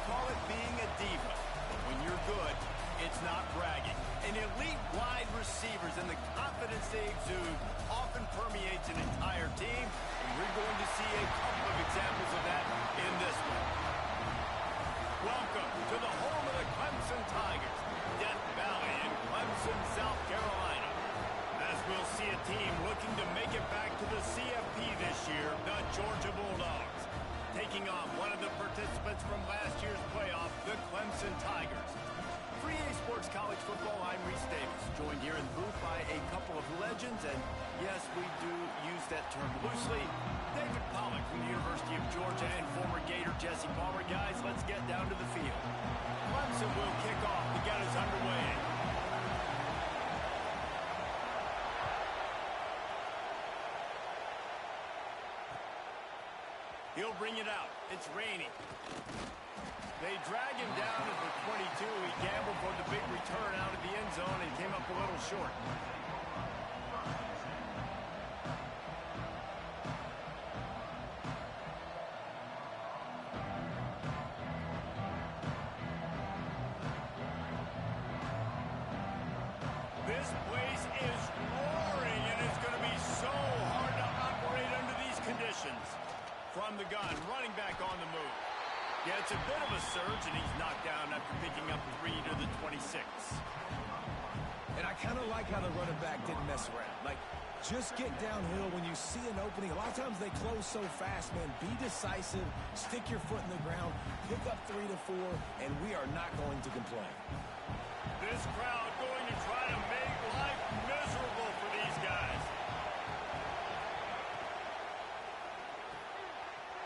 call it being a diva. But when you're good, it's not bragging. And elite wide receivers and the confidence they exude often permeates an entire team. And we're going to see a couple of examples of that in this one. Welcome to the home of the Clemson Tigers, Death Valley in Clemson, South Carolina. As we'll see a team looking to make it back to the CFP this year, the Georgia Bulldogs. Taking on one of the participants from last year's playoff, the Clemson Tigers. 3A Sports College Football, I'm Reese Davis, joined here in the booth by a couple of legends, and yes, we do use that term loosely. David Pollack from the University of Georgia and former Gator Jesse Palmer. Guys, let's get down to the field. Clemson will kick off to get us underway. He'll bring it out. It's raining. They drag him down at the 22. He gambled for the big return out of the end zone and came up a little short. This place is roaring, and it's going to be so hard to operate under these conditions. From the gun, running back on the move. Yeah, it's a bit of a surge, and he's knocked down after picking up 3 to the 26. And I kind of like how the running back didn't mess around. Like, just get downhill when you see an opening. A lot of times they close so fast, man. Be decisive, stick your foot in the ground, pick up 3 to 4, and we are not going to complain. This crowd going to try to make life miserable for these guys.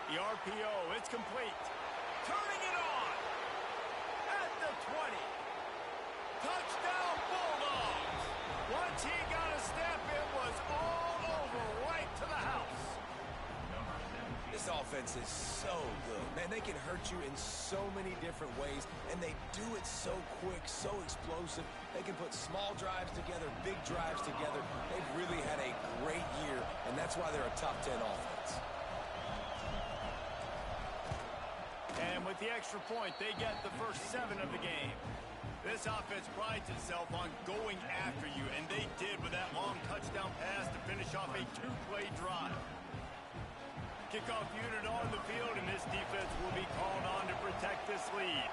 The RPO, it's complete. Turning it on. At the 20. Touchdown Bulldogs. Once he got a step, it was all over right to the house. This offense is so good. Man, they can hurt you in so many different ways, and they do it so quick, so explosive. They can put small drives together, big drives together. They've really had a great year, and that's why they're a top 10 offense. And with the extra point, they get the first 7 of the game. This offense prides itself on going after you, and they did with that long touchdown pass to finish off a 2-play drive. Kickoff unit on the field, and this defense will be called on to protect this lead.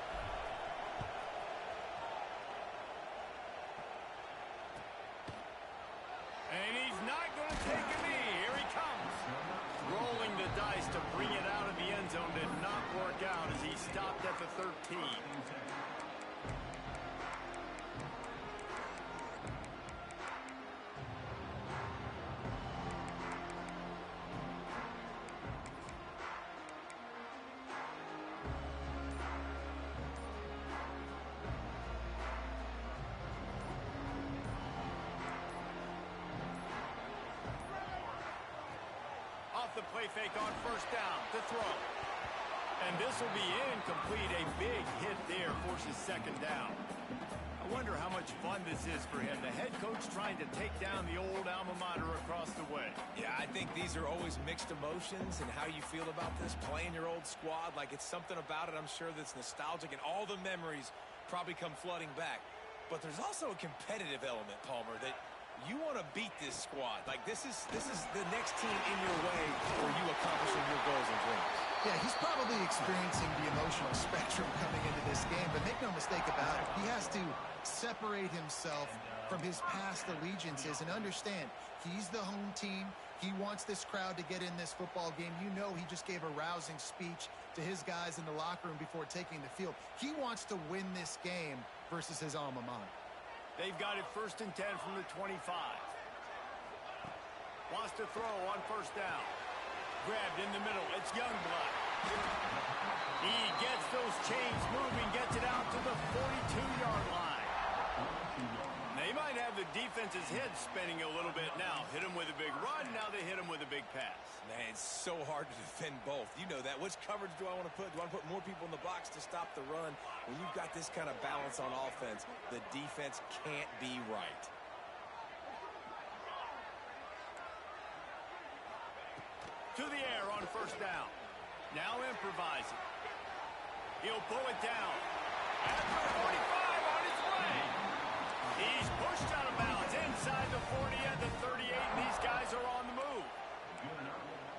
And he's not going to take a knee. Here he comes. Rolling the dice to bring it out of the end zone did not work out as he stopped at the 13. The play fake on first down to throw. And this will be incomplete. A big hit there forces second down. I wonder how much fun this is for him. The head coach trying to take down the old alma mater across the way. Yeah, I think these are always mixed emotions and how you feel about this, playing your old squad. Like, it's something about it, I'm sure, that's nostalgic, and all the memories probably come flooding back. But there's also a competitive element, Palmer, that you want to beat this squad. Like, this is the next team in your way for you accomplishing your goals and dreams. Yeah, he's probably experiencing the emotional spectrum coming into this game, but make no mistake about it, he has to separate himself from his past allegiances and understand he's the home team. He wants this crowd to get in this football game. You know, he just gave a rousing speech to his guys in the locker room before taking the field. He wants to win this game versus his alma mater. They've got it 1st and 10 from the 25. Wants to throw on first down. Grabbed in the middle. It's Youngblood. He gets those chains moving, gets it out to the 42-yard line. They might have the defense's head spinning a little bit now. Hit him with a big run, now they hit him with a big pass. Man, it's so hard to defend both. You know that. Which coverage do I want to put? Do I want to put more people in the box to stop the run? When you've got this kind of balance on offense, the defense can't be right. To the air on first down. Now improvising. He'll pull it down. After 45 on his way. He's pushed out of bounds inside the 40 at the 38, and these guys are on the move.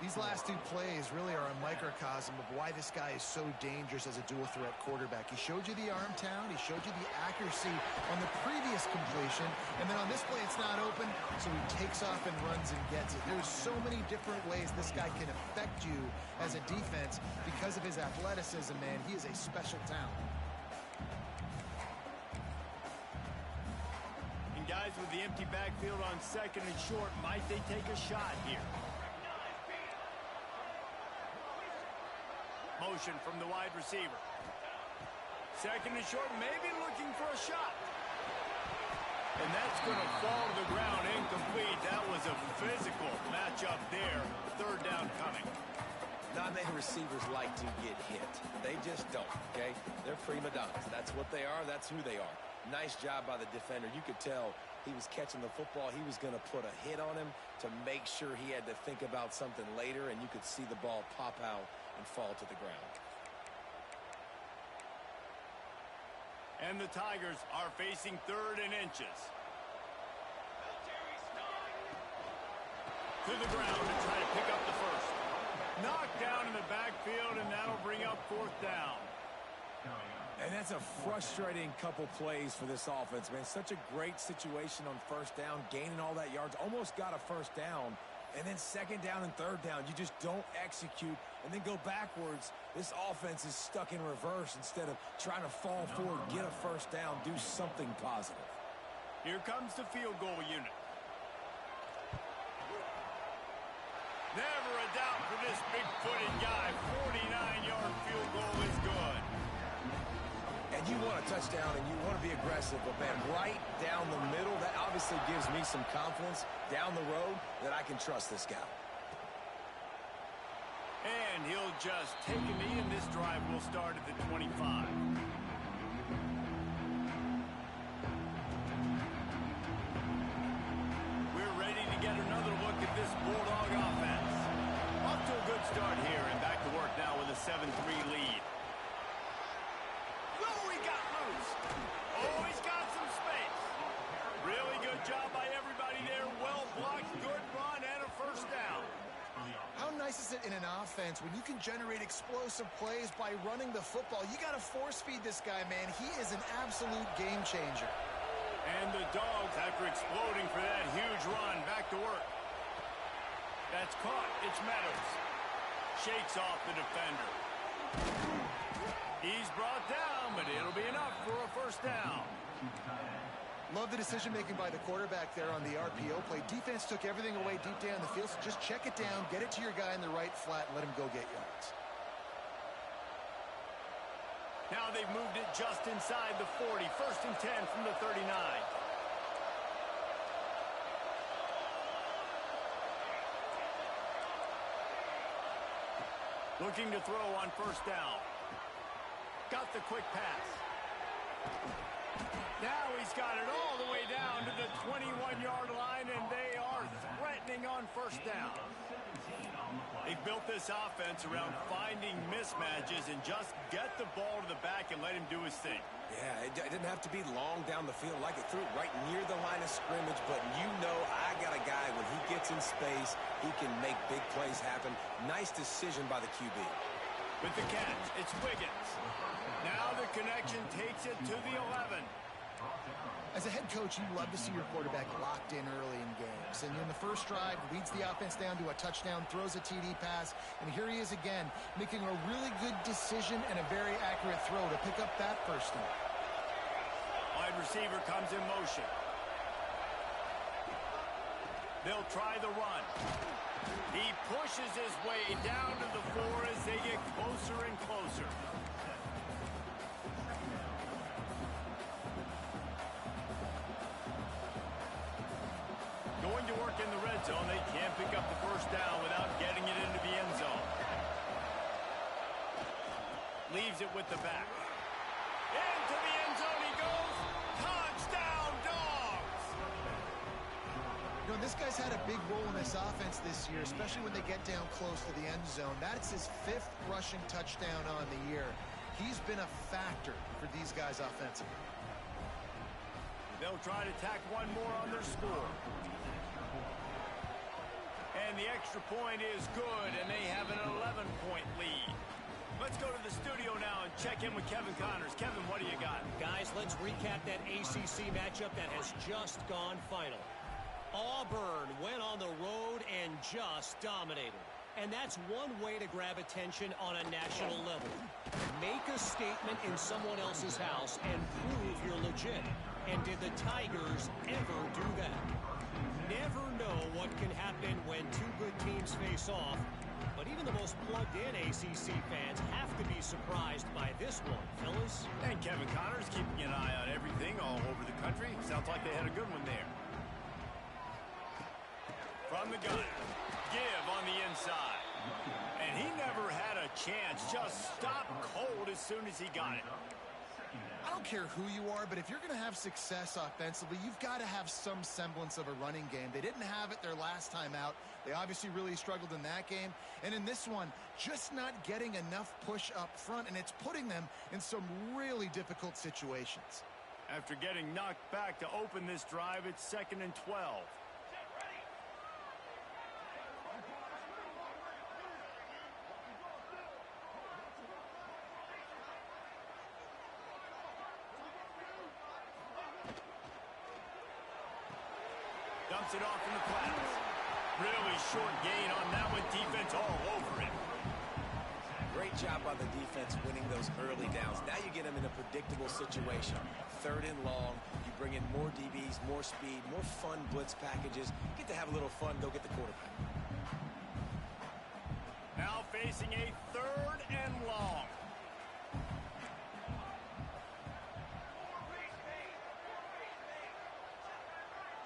These last two plays really are a microcosm of why this guy is so dangerous as a dual-threat quarterback. He showed you the arm talent. He showed you the accuracy on the previous completion. And then on this play, it's not open, so he takes off and runs and gets it. There's so many different ways this guy can affect you as a defense because of his athleticism, man. He is a special talent. And guys, with the empty backfield on second and short, might they take a shot here? Motion from the wide receiver. Second and short, maybe looking for a shot. And that's going to fall to the ground, incomplete. That was a physical matchup there. Third down coming. Not many receivers like to get hit. They just don't, okay? They're prima donnas. That's what they are. That's who they are. Nice job by the defender. You could tell he was catching the football. He was going to put a hit on him to make sure he had to think about something later, and you could see the ball pop out and fall to the ground. And the Tigers are facing third and inches. To the ground to try to pick up the first. Knocked down in the backfield, and that'll bring up fourth down. And that's a frustrating couple plays for this offense, man. Such a great situation on first down, gaining all that yards, almost got a first down. And then second down and third down, you just don't execute and then go backwards. This offense is stuck in reverse instead of trying to fall forward, get a first down, do something positive. Here comes the field goal unit. Never a doubt for this big-footed guy. 49-yard field goal is good. And you want a touchdown and you want to be aggressive, but man, right down the middle, that obviously gives me some confidence down the road that I can trust this guy. And he'll just take a knee, and this drive will start at the 25. We're ready to get another look at this Bulldog offense. Off to a good start here, and back to work now with a 7-3 lead. Oh, he got loose. Oh, he's got some space. Really good job by everybody there. Well blocked, good run, and a first down. How nice is it in an offense when you can generate explosive plays by running the football? You got to force feed this guy, man. He is an absolute game changer. And the Dogs, after exploding for that huge run, back to work. That's caught. It's Meadows. Shakes off the defender. He's brought down, but it'll be enough for a first down. Love the decision-making by the quarterback there on the RPO play. Defense took everything away deep down the field, so just check it down, get it to your guy in the right flat, and let him go get yards. Now they've moved it just inside the 40. First and 10 from the 39. Looking to throw on first down. Got the quick pass. Now he's got it all the way down to the 21-yard line, and they are threatening on first down. They've built this offense around finding mismatches and just get the ball to the back and let him do his thing. Yeah, it didn't have to be long down the field. Like it threw it right near the line of scrimmage, but you know I got a guy, when he gets in space, he can make big plays happen. Nice decision by the QB. With the catch, it's Wiggins. Now the connection takes it to the 11. As a head coach, you love to see your quarterback locked in early in games. And in the first drive, leads the offense down to a touchdown, throws a TD pass, and here he is again, making a really good decision and a very accurate throw to pick up that first down. Wide receiver comes in motion. They'll try the run. He pushes his way down to the 4 as they get closer and closer. Going to work in the red zone. They can't pick up the first down without getting it into the end zone. Leaves it with the back. Into the end zone he goes. Touchdown, Dogs! You know, this guy's had a big role in this offense this year, especially when they get down close to the end zone. That's his 5th rushing touchdown on the year. He's been a factor for these guys offensively. They'll try to tack one more on their score. And the extra point is good, and they have an 11-point lead. Let's go to the studio now and check in with Kevin Connors. Kevin, what do you got? Guys, let's recap that ACC matchup that has just gone final. Auburn went on the road and just dominated. And that's one way to grab attention on a national level. Make a statement in someone else's house and prove you're legit. And did the Tigers ever do that? Never know what can happen when two good teams face off. But even the most plugged-in ACC fans have to be surprised by this one, fellas. And Kevin Connors keeping an eye on everything all over the country. Sounds like they had a good one there. From the gun, give on the inside. And he never had a chance. Just stopped cold as soon as he got it. I don't care who you are, but if you're going to have success offensively, you've got to have some semblance of a running game. They didn't have it their last time out. They obviously really struggled in that game. And in this one, just not getting enough push up front, and it's putting them in some really difficult situations. After getting knocked back to open this drive, it's 2nd and 12. Dumps it off in the flats. Really short gain on that one. Defense all over it. Great job by the defense winning those early downs. Now you get them in a predictable situation. 3rd and long. You bring in more DBs, more speed, more fun blitz packages. Get to have a little fun. Go get the quarterback. Now facing a 3rd and long.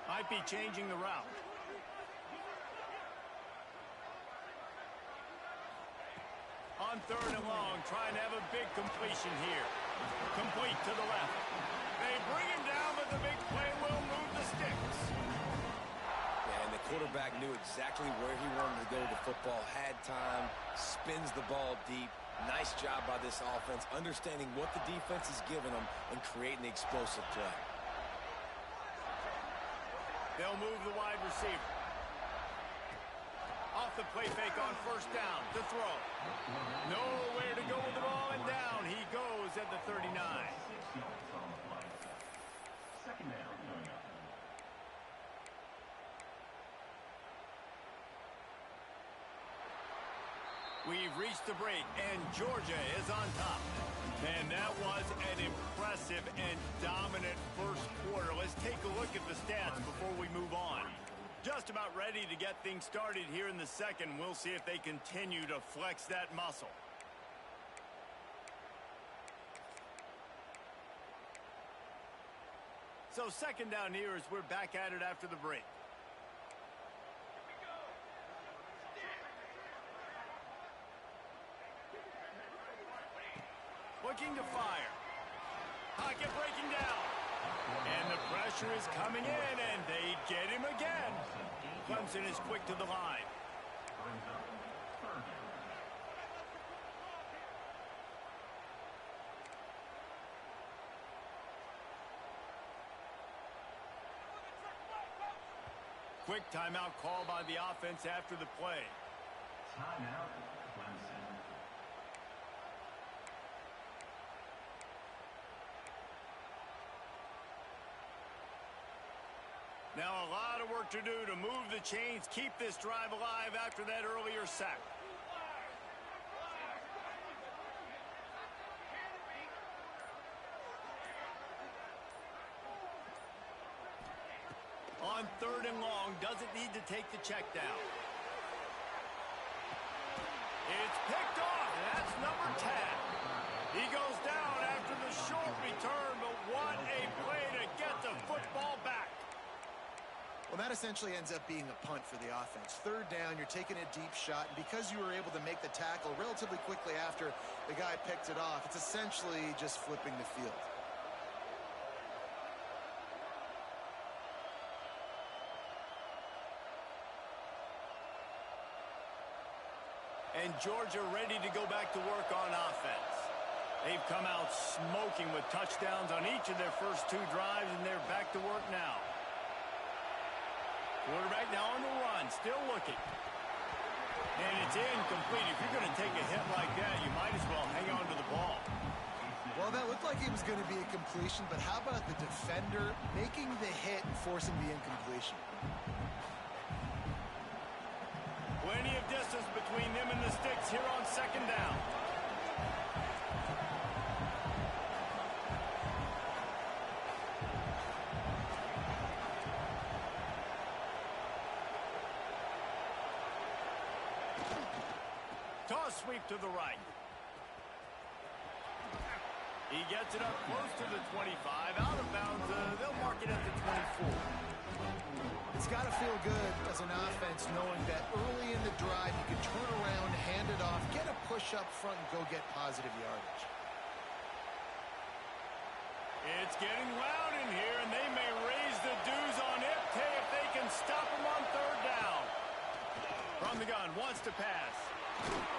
Might be changing the route. On 3rd and long, trying to have a big completion here. Complete to the left. They bring him down, but the big play will move the sticks. Yeah, and the quarterback knew exactly where he wanted to go with the football, had time, spins the ball deep. Nice job by this offense, understanding what the defense is giving them and creating the explosive play. They'll move the wide receiver. Off the play fake on 1st down to throw. Nowhere to go with the ball, and down he goes at the 39. We've reached the break, and Georgia is on top. And that was an impressive and dominant first quarter. Let's take a look at the stats before we move on. Just about ready to get things started here in the second. We'll see if they continue to flex that muscle. So 2nd down here as we're back at it after the break. Looking to fire. Pocket breaking down. And the pressure is coming in, and they get him again. Clemson is quick to the line. Quick timeout call by the offense after the play. Timeout, Clemson. Now a lot of work to do to move the chains, keep this drive alive after that earlier sack. On 3rd and long, doesn't need to take the check down. It's picked off, and that's number 10. He goes down after the short return, but what a play to get the football back. Well, that essentially ends up being a punt for the offense. 3rd down, you're taking a deep shot, and because you were able to make the tackle relatively quickly after the guy picked it off, it's essentially just flipping the field. And Georgia ready to go back to work on offense. They've come out smoking with touchdowns on each of their first 2 drives, and they're back to work now. Quarterback now on the run, still looking. And it's incomplete. If you're going to take a hit like that, you might as well hang on to the ball. Well, that looked like it was going to be a completion, but how about the defender making the hit and forcing the incompletion? Plenty of distance between them and the sticks here on 2nd down. Toss sweep to the right. He gets it up close to the 25. Out of bounds, they'll mark it at the 24. It's got to feel good as an offense knowing that early in the drive you can turn around, hand it off, get a push up front, and go get positive yardage. It's getting loud in here, and they may raise the dues on it if they can stop him on 3rd down. From the gun, wants to pass.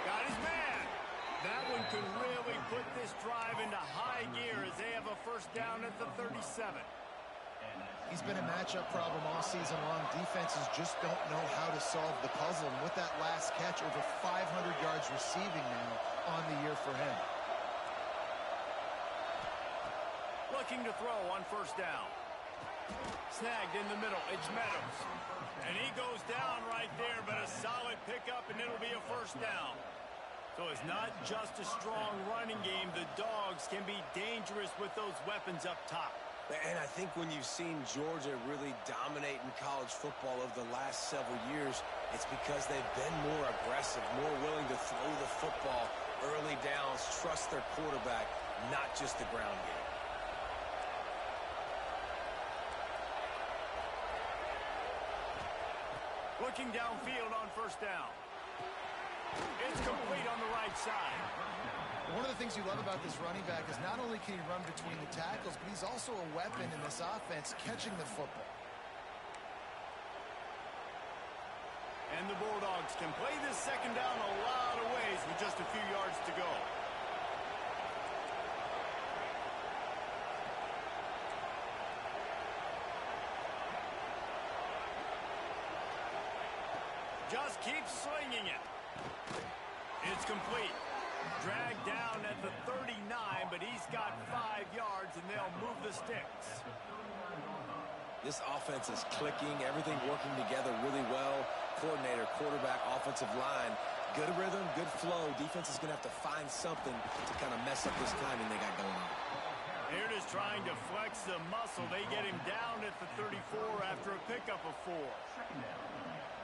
Got his man. That one could really put this drive into high gear as they have a 1st down at the 37. He's been a matchup problem all season long. Defenses just don't know how to solve the puzzle. And with that last catch, over 500 yards receiving now on the year for him. Looking to throw on 1st down. Snagged in the middle. It's Meadows. And he goes down right there, but a solid pickup, and it'll be a 1st down. So it's not just a strong running game. The Dogs can be dangerous with those weapons up top. And I think when you've seen Georgia really dominate in college football over the last several years, it's because they've been more aggressive, more willing to throw the football early downs, trust their quarterback, not just the ground game. Looking downfield on 1st down. It's complete on the right side. One of the things you love about this running back is not only can he run between the tackles, but he's also a weapon in this offense catching the football. And the Bulldogs can play this 2nd down a lot of ways with just a few yards to go. Just keeps slinging it. It's complete. Dragged down at the 39, but he's got 5 yards, and they'll move the sticks. This offense is clicking, everything working together really well. Coordinator, quarterback, offensive line, good rhythm, good flow. Defense is going to have to find something to kind of mess up this timing they got going on. They're just trying to flex the muscle. They get him down at the 34 after a pickup of 4.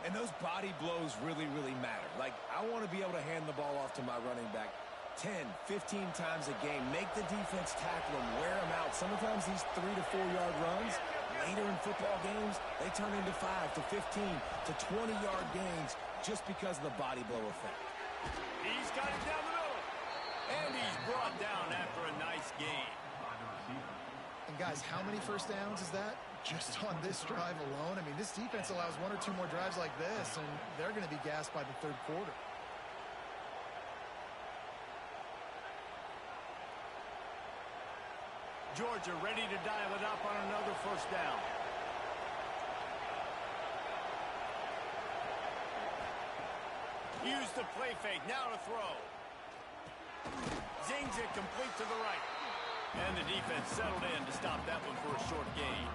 And those body blows really, really matter. Like, I want to be able to hand the ball off to my running back 10, 15 times a game. Make the defense tackle him, wear him out. Sometimes these 3 to 4 yard runs, later in football games, they turn into 5 to 15 to 20-yard gains just because of the body blow effect. He's got it down the middle. And he's brought down after a nice gain. And guys, how many 1st downs is that? Just on this drive alone. I mean, this defense allows 1 or 2 more drives like this, and they're going to be gassed by the 3rd quarter. Georgia ready to dial it up on another 1st down. Use the play fake. Now to throw. Zings it complete to the right. And the defense settled in to stop that one for a short gain.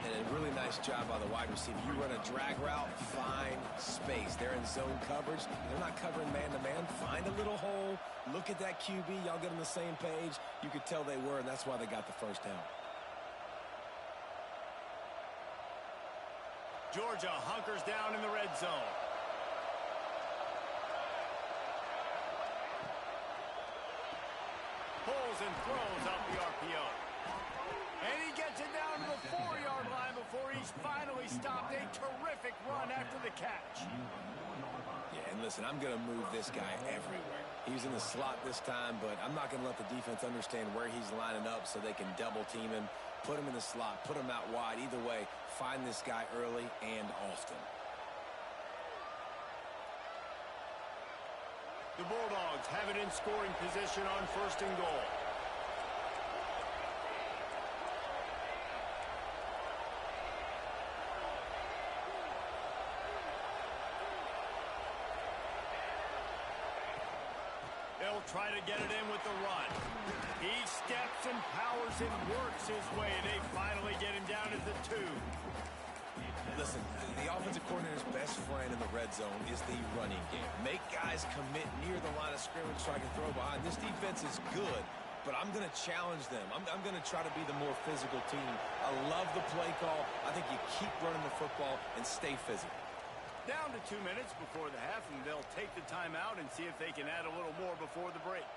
And a really nice job by the wide receiver. You run a drag route, find space. They're in zone coverage. They're not covering man-to-man. Find a little hole. Look at that QB. Y'all get on the same page. You could tell they were, and that's why they got the 1st down. Georgia hunkers down in the red zone. Pulls and throws out the RPO. And he gets it down to the 4-yard line before he's finally stopped. A terrific run after the catch. Yeah, and listen, I'm going to move this guy everywhere. He's in the slot this time, but I'm not going to let the defense understand where he's lining up so they can double team him, put him in the slot, put him out wide. Either way, find this guy early and often. The Bulldogs have it in scoring position on 1st and goal. They'll try to get it in with the run. He steps and powers and works his way, and they finally get him down at the 2. Listen, the offensive coordinator's best friend in the red zone is the running game. Make guys commit near the line of scrimmage so I can throw behind. This defense is good, but I'm going to challenge them. I'm going to try to be the more physical team. I love the play call. I think you keep running the football and stay physical. Down to 2 minutes before the half, and they'll take the timeout and see if they can add a little more before the break.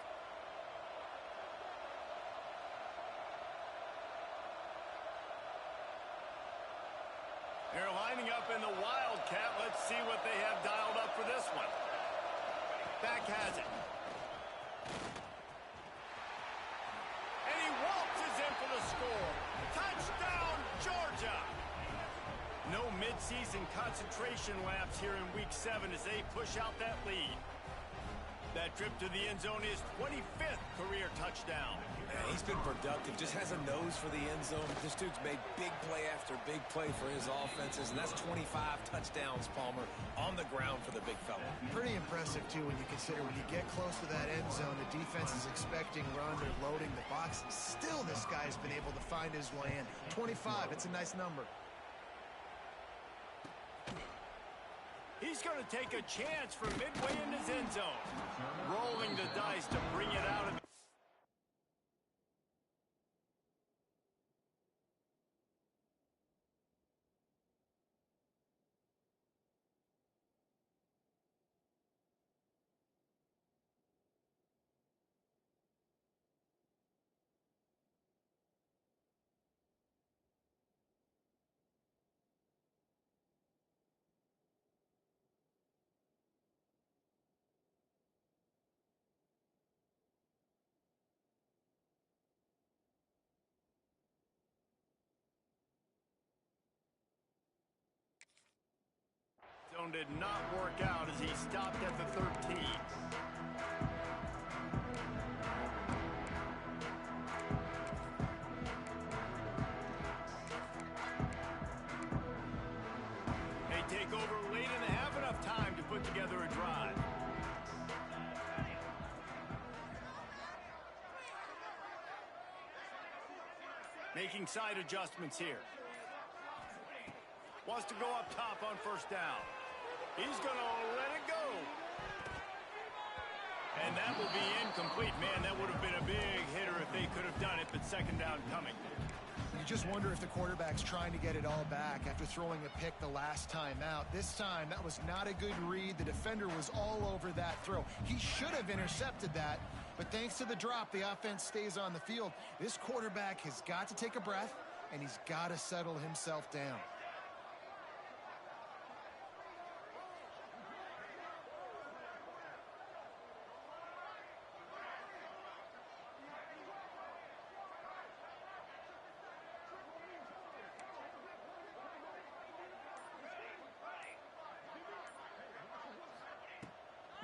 They're lining up in the Wildcat. Let's see what they have dialed up for this one. Back has it. And he waltzes in for the score. Touchdown, Georgia! No midseason concentration laps here in Week 7 as they push out that lead. That trip to the end zone is 25th career touchdown. Man, he's been productive, just has a nose for the end zone. This dude's made big play after big play for his offenses, and that's 25 touchdowns, Palmer, on the ground for the big fella. Pretty impressive, too, when you consider when you get close to that end zone, the defense is expecting run, they're loading the box, and still this guy's been able to find his way in. 25, it's a nice number. He's going to take a chance from midway in his end zone. Rolling the dice to bring it out of the... Zone did not work out as he stopped at the 13. They take over late and have enough time to put together a drive. Making side adjustments here. Wants to go up top on 1st down. He's going to let it go. And that will be incomplete. Man, that would have been a big hitter if they could have done it, but 2nd down coming. You just wonder if the quarterback's trying to get it all back after throwing a pick the last time out. This time, that was not a good read. The defender was all over that throw. He should have intercepted that, but thanks to the drop, the offense stays on the field. This quarterback has got to take a breath, and he's got to settle himself down.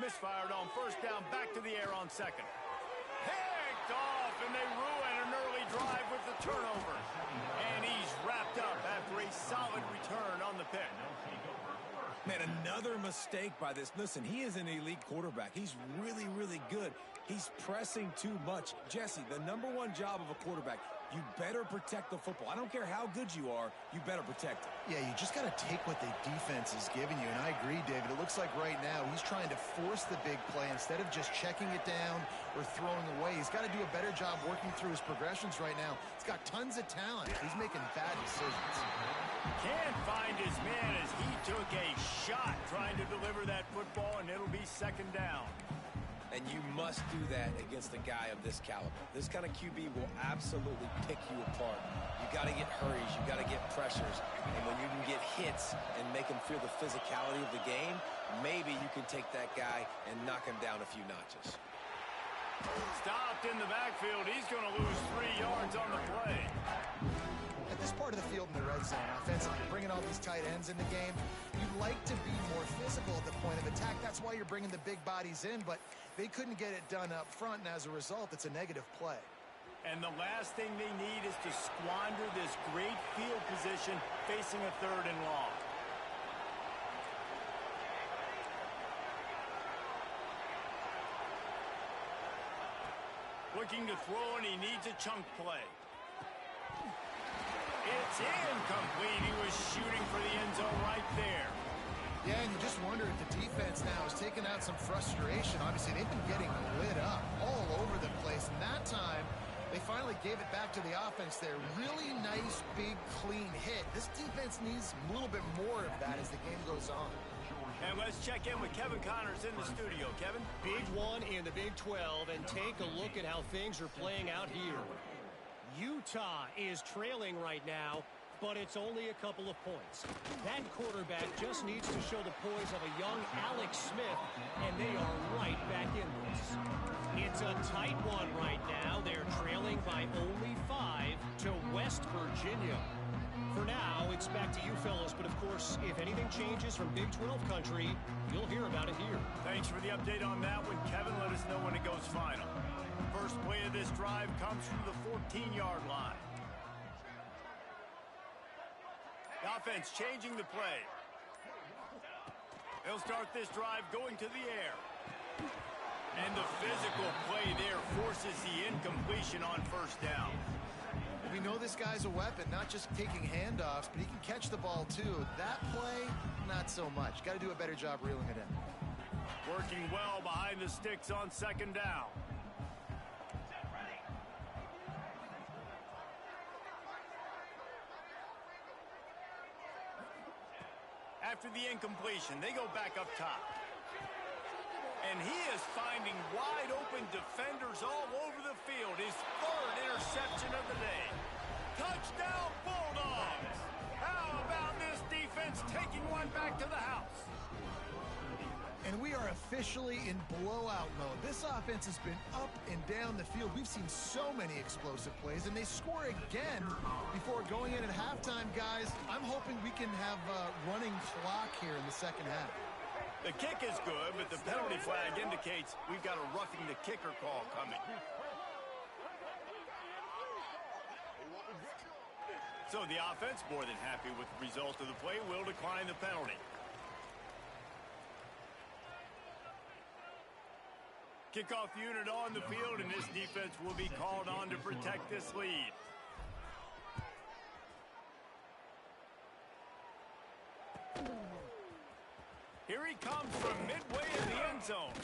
Misfired on 1st down, back to the air on 2nd. Picked off, and they ruin an early drive with the turnover. And he's wrapped up after a solid return on the pick. Man, another mistake by this. Listen, he is an elite quarterback. He's really, really good. He's pressing too much. Jesse, the #1 job of a quarterback, you better protect the football. I don't care how good you are, you better protect it. Yeah, you just got to take what the defense is giving you. And I agree, David. It looks like right now he's trying to force the big play instead of just checking it down or throwing away. He's got to do a better job working through his progressions right now. He's got tons of talent. He's making bad decisions. Can't find his man as he took a shot trying to deliver that football, and it'll be 2nd down. And you must do that against a guy of this caliber. This kind of QB will absolutely pick you apart. You got to get hurries. You got to get pressures. And when you can get hits and make him feel the physicality of the game, maybe you can take that guy and knock him down a few notches. Stopped in the backfield. He's going to lose 3 yards on the play. At this part of the field in the red zone, offensively, bringing all these tight ends in the game, you'd like to be more physical at the point of attack. That's why you're bringing the big bodies in, but they couldn't get it done up front, and as a result, it's a negative play. And the last thing they need is to squander this great field position facing a 3rd and long. Looking to throw, and he needs a chunk play. It's incomplete. He was shooting for the end zone right there. Yeah, and you just wonder if the defense now is taking out some frustration. Obviously, they've been getting lit up all over the place. And that time, they finally gave it back to the offense there. Really nice, big, clean hit. This defense needs a little bit more of that as the game goes on. And let's check in with Kevin Connors in the studio. Kevin? Big one in the Big 12, and take a look at how things are playing out here. Utah is trailing right now, but it's only a couple of points. That quarterback just needs to show the poise of a young Alex Smith, and they are right back in this. It's a tight one right now. They're trailing by only 5 to West Virginia. For now, it's back to you fellas, but of course, if anything changes from Big 12 country, you'll hear about it here. Thanks for the update on that one, Kevin. Let us know when it goes final. First play of this drive comes from the 14-yard line. The offense changing the play. They'll start this drive going to the air. And the physical play there forces the incompletion on first down. We know this guy's a weapon, not just taking handoffs, but he can catch the ball too. That play, not so much. Got to do a better job reeling it in. Working well behind the sticks on 2nd down. After the incompletion, they go back up top. And he is finding wide open defenders all over the field. His 3rd interception of the day. Touchdown Bulldogs! How about this defense taking one back to the house? And we are officially in blowout mode. This offense has been up and down the field. We've seen so many explosive plays, and they score again before going in at halftime, guys. I'm hoping we can have a running clock here in the 2nd half. The kick is good, but the penalty flag indicates we've got a roughing the kicker call coming. So the offense, more than happy with the result of the play, will decline the penalty. Kickoff unit on the field, and this defense will be called on to protect this lead. Here he comes from midway in the end zone.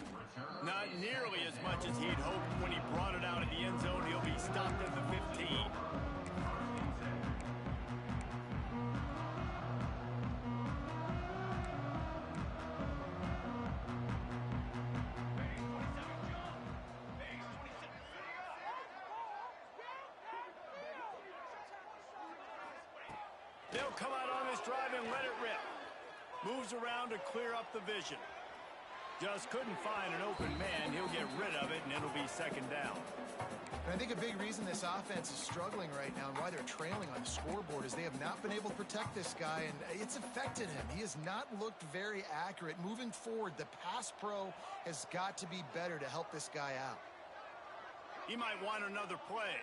Not nearly as much as he'd hoped when he brought it out of the end zone. He'll be stopped at the 15. They'll come out on this drive and let it rip. Moves around to clear up the vision. Just couldn't find an open man. He'll get rid of it, and it'll be 2nd down. And I think a big reason this offense is struggling right now and why they're trailing on the scoreboard is they have not been able to protect this guy, and it's affected him. He has not looked very accurate. Moving forward, the pass pro has got to be better to help this guy out. He might want another play.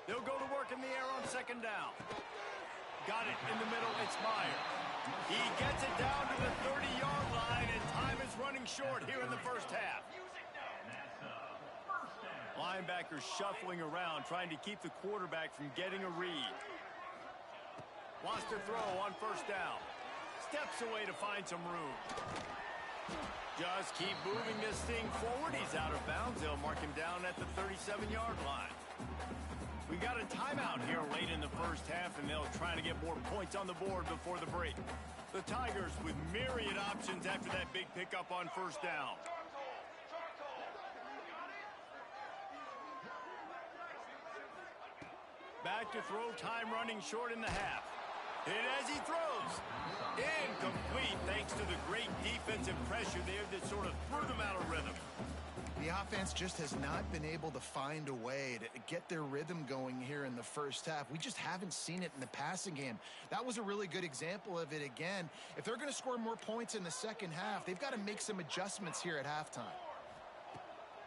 They'll go to work in the air on 2nd down. Got it in the middle. It's Meyer. He gets it down to the 30-yard line, and time is running short here in the 1st half. Linebackers shuffling around, trying to keep the quarterback from getting a read. Wants to throw on 1st down. Steps away to find some room. Just keep moving this thing forward. He's out of bounds. They'll mark him down at the 37-yard line. We got a timeout here late in the 1st half, and they'll try to get more points on the board before the break. The Tigers with myriad options after that big pickup on 1st down. Back to throw, time running short in the half. Hit as he throws. Incomplete thanks to the great defensive pressure there that sort of threw them out of rhythm. The offense just has not been able to find a way to get their rhythm going here in the first half. We just haven't seen it in the passing game. That was a really good example of it again. If they're going to score more points in the second half, they've got to make some adjustments here at halftime.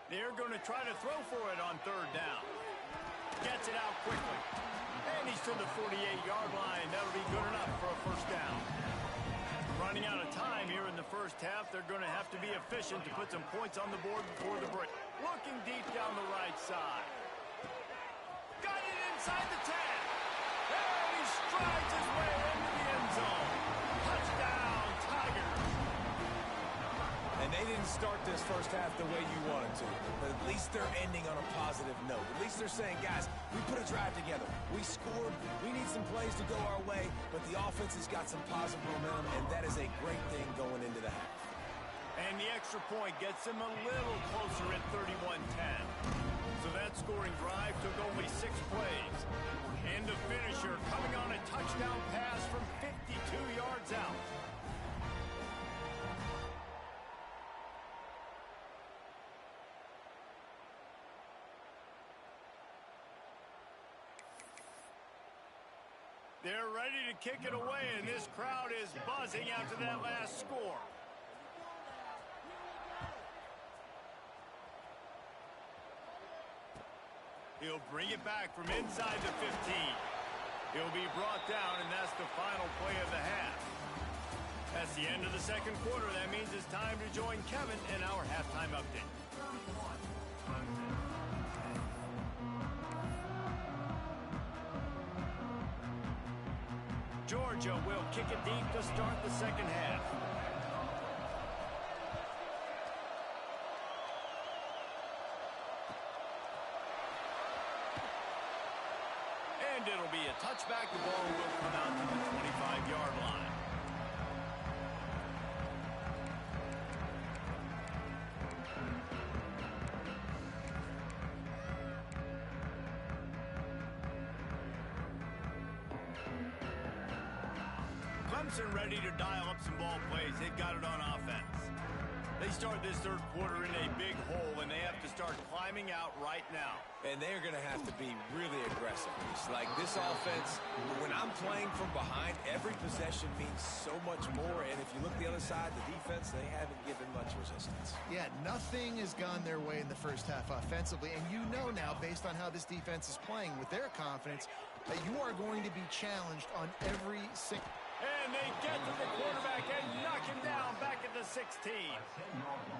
They're going to try to throw for it on third down. Gets it out quickly. And he's to the 48-yard line. That'll be good enough for a first down. Running out of time here in the first half. They're going to have to be efficient to put some points on the board before the break. Looking deep down the right side. Got it inside the 10. And he strides his way into the end zone. Touchdown, Tigers. And they didn't start this first half the way you wanted to. But at least they're ending on a positive note. At least they're saying, guys, we put a drive together. We scored. We need some plays to go our way. But the offense has got some positive momentum, and that is a great thing going into the half. And the extra point gets them a little closer at 31-10. So that scoring drive took only 6 plays. And the finisher coming on a touchdown pass from 52 yards out. They're ready to kick it away, and this crowd is buzzing after that last score. He'll bring it back from inside the 15. He'll be brought down, and that's the final play of the half. That's the end of the second quarter. That means it's time to join Kevin in our halftime update. Georgia will kick it deep to start the second half. And it'll be a touchback. The ball will come out to the 25-yard line. Clemson ready to dial up some ball plays. They've got it on offense. They start this third quarter in a big hole, and they have to start climbing out right now. And they're going to have to be really aggressive. It's like this offense, when I'm playing from behind, every possession means so much more. And if you look the other side, the defense, they haven't given much resistance. Yeah, nothing has gone their way in the first half offensively. And you know now, based on how this defense is playing with their confidence, that you are going to be challenged on every single... And they get to the quarterback and knock him down back at the 16.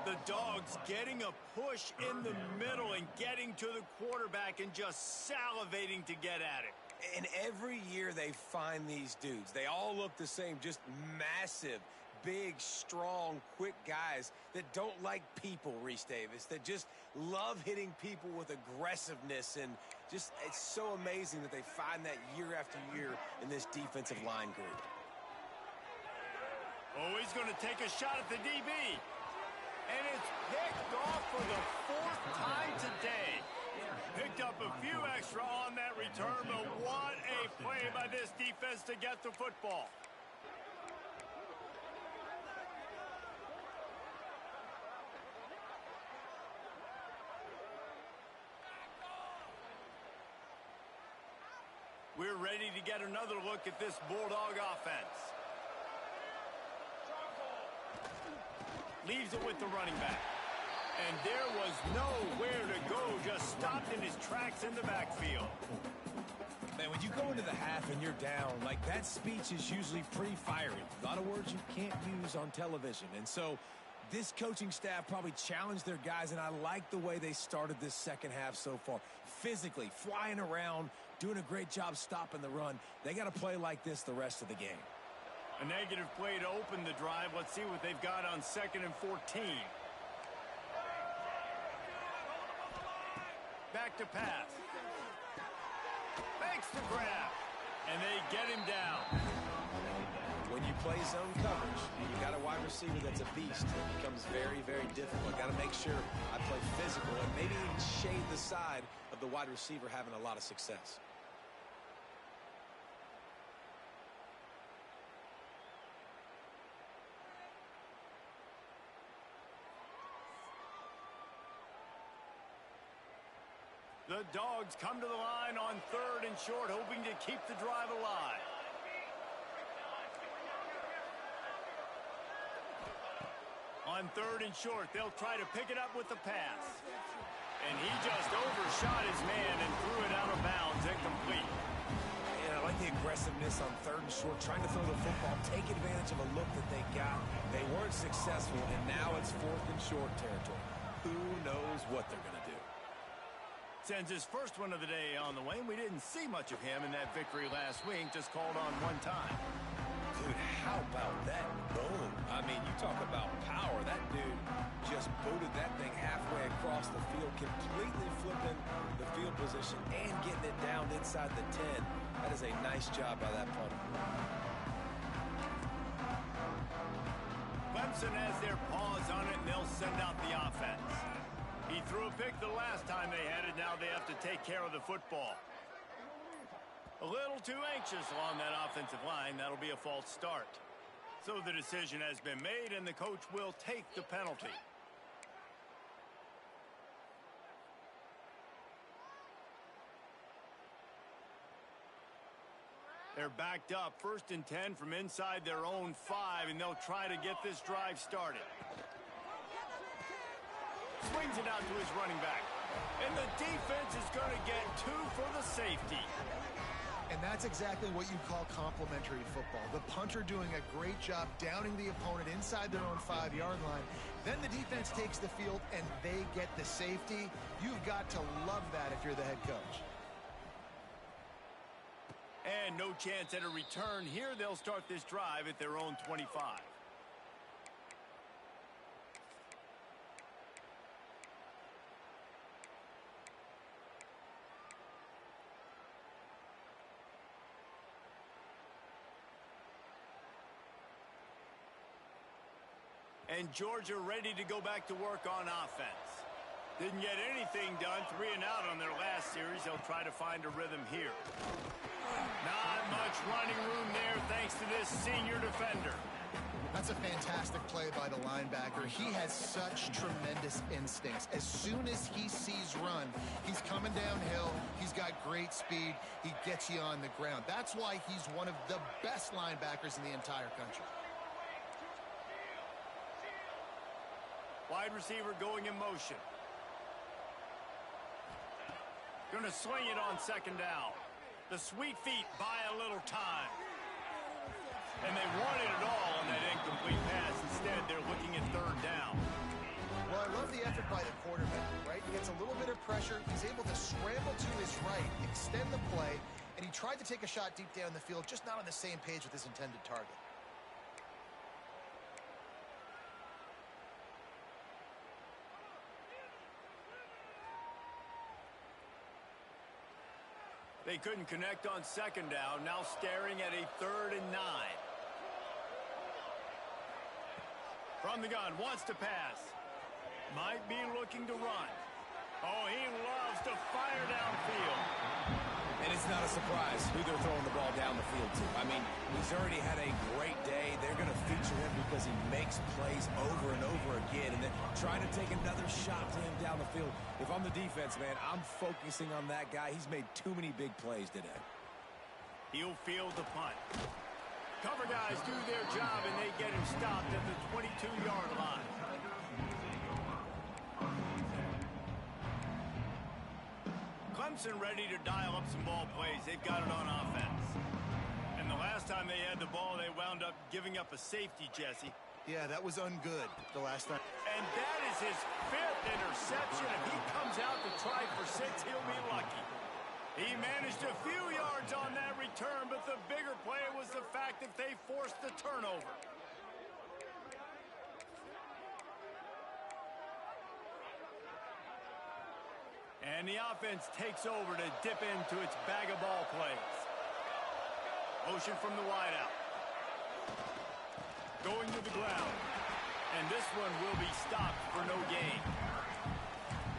The Dogs getting a push in the middle and getting to the quarterback and just salivating to get at it. And every year they find these dudes. They all look the same, just massive, big, strong, quick guys that don't like people, Reese Davis, that just love hitting people with aggressiveness. And just, it's so amazing that they find that year after year in this defensive line group. Oh, he's going to take a shot at the DB. And it's picked off for the 4th time today. Picked up a few extra on that return, but what a play by this defense to get the football. We're ready to get another look at this Bulldog offense. Leaves it with the running back. And there was nowhere to go, just stopped in his tracks in the backfield. Man, when you go into the half and you're down, like that speech is usually pretty fiery. A lot of words you can't use on television. And so this coaching staff probably challenged their guys, and I like the way they started this second half so far. Physically, flying around, doing a great job stopping the run. They got to play like this the rest of the game. A negative play to open the drive. Let's see what they've got on 2nd and 14. Back to pass. Makes the grab. And they get him down. When you play zone coverage, you got a wide receiver that's a beast. It becomes very, very difficult. Got to make sure I play physical and maybe even shade the side of the wide receiver having a lot of success. The Dogs come to the line on 3rd and short, hoping to keep the drive alive. On 3rd and short, they'll try to pick it up with the pass. And he just overshot his man and threw it out of bounds, incomplete. And I like the aggressiveness on 3rd and short, trying to throw the football, take advantage of a look that they got. They weren't successful, and now it's 4th and short territory. Who knows what they're going to do? Sends his first one of the day on the way. We didn't see much of him in that victory last week, just called on one time. Dude, how about that boom? I mean, you talk about power. That dude just booted that thing halfway across the field, completely flipping the field position and getting it down inside the 10. That is a nice job by that punter. Clemson has their paws on it, and they'll send out the offense. He threw a pick the last time they had it. Now they have to take care of the football. A little too anxious along that offensive line. That'll be a false start. So the decision has been made, and the coach will take the penalty. They're backed up, 1st and 10 from inside their own 5, and they'll try to get this drive started. Swings it out to his running back. And the defense is going to get 2 for the safety. And that's exactly what you call complementary football. The punter doing a great job downing the opponent inside their own 5-yard line. Then the defense takes the field and they get the safety. You've got to love that if you're the head coach. And no chance at a return here. They'll start this drive at their own 25. And Georgia ready to go back to work on offense. Didn't get anything done, 3 and out on their last series. They'll try to find a rhythm here. Not much running room there thanks to this senior defender. That's a fantastic play by the linebacker. He has such tremendous instincts. As soon as he sees run, he's coming downhill. He's got great speed. He gets you on the ground. That's why he's one of the best linebackers in the entire country. Wide receiver going in motion. Going to swing it on 2nd down. The sweet feet buy a little time. And they wanted it all on that incomplete pass. Instead, they're looking at 3rd down. Well, I love the effort by the quarterback, right? He gets a little bit of pressure. He's able to scramble to his right, extend the play, and he tried to take a shot deep down the field, just not on the same page with his intended target. They couldn't connect on 2nd down. Now staring at a 3rd and 9. From the gun, wants to pass. Might be looking to run. Oh, he loves to fire downfield. And it's not a surprise who they're throwing the ball down the field to. I mean, he's already had a great day. They're going to feature him because he makes plays over and over again. And then trying to take another shot to him down the field. If I'm the defense, man, I'm focusing on that guy. He's made too many big plays today. He'll field the punt. Cover guys do their job, and they get him stopped at the 22-yard line. Clemson ready to dial up some ball plays. They've got it on offense. And the last time they had the ball, they wound up giving up a safety, Jesse. Yeah, that was ungood the last time. And that is his 5th interception. If he comes out to try for 6, he'll be lucky. He managed a few yards on that return, but the bigger play was the fact that they forced the turnover. And the offense takes over to dip into its bag of ball plays. Motion from the wideout. Going to the ground. And this one will be stopped for no gain.